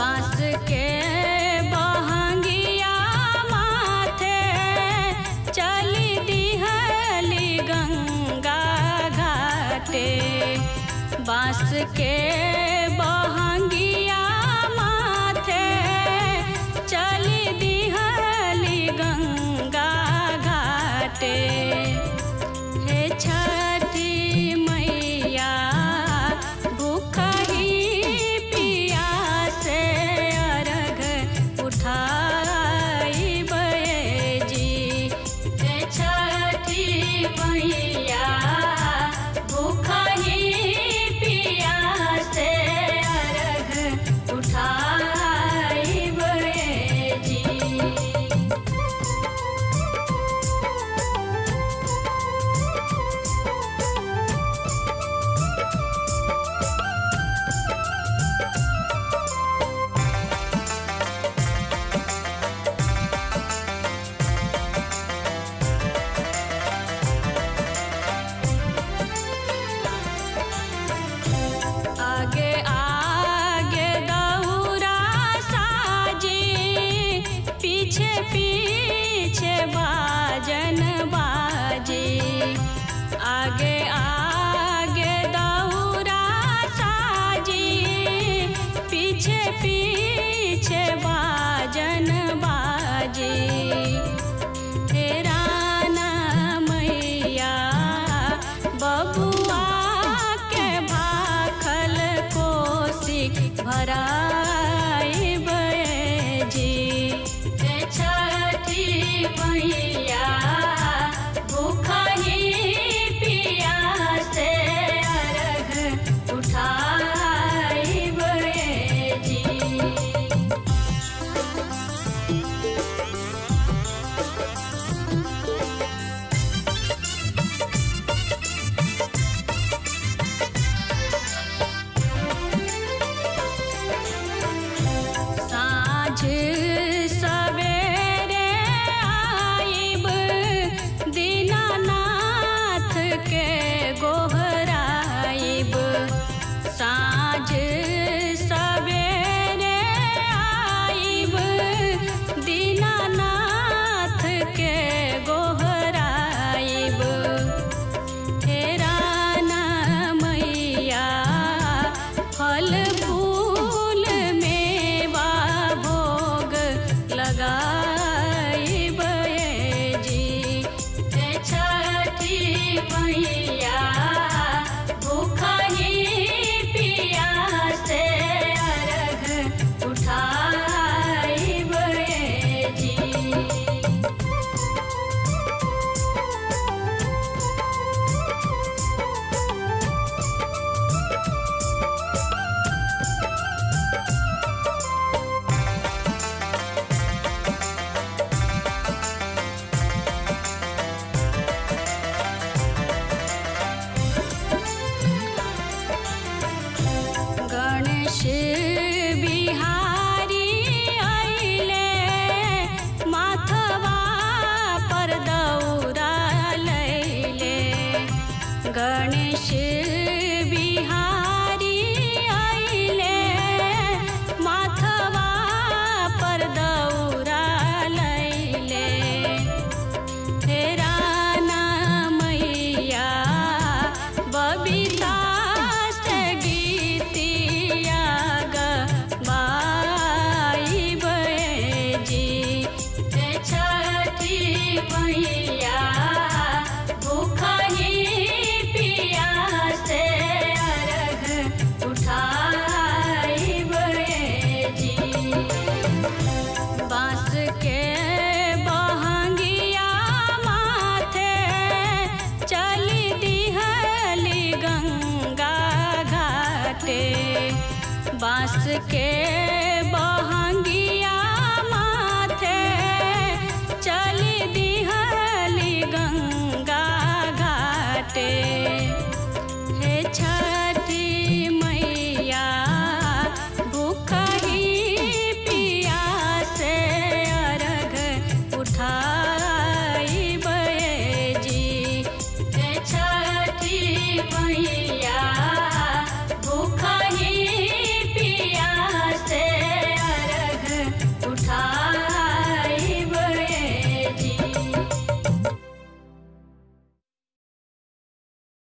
बांस के बहंगिया माथे चली दिहली गंगा घाटे। बांस के बहंगिया माथे चली दिहली गंगा घाटे। हे छठी मैया भूखही पियासे अर्घ उठाइबे जी। हे छठी मैया भूखही पियासे अर्घ उठाइबे जी। आगे आगे दौरा साजी पीछे पीछे बाजन बाजी। आगे आगे दौरा साजी पीछे पीछे बाजन बाजी। तेरा ना मैया बबुआ के भाखल कोसी भराइबे जी। हे छठी मैया भूखही पियासे अर्घ उठाइबे जी। साँझ सवेरे आइब दीनानाथ के गोहराइब। साँझ सवेरे आइब दीनानाथ के गोहराइब। तेरा ना मैया फल फूल मेवा भोग लगाइबे जी। हे छठी मैया भूखही पियासे अर्घ उठाइबे जी। गणेश बिहारी अइले माथवा पर दौरा लैले। गणेश बिहारी अइले माथवा पर दौरा लैले। तेरा ना मैया बबीता से गीतिया गवाइबे जी। हे छठी मैया भूखही पियासे अर्घ उठाइबे जी। बांस के बहंगिया माथे चली दिहली गंगा घाटे। बांस के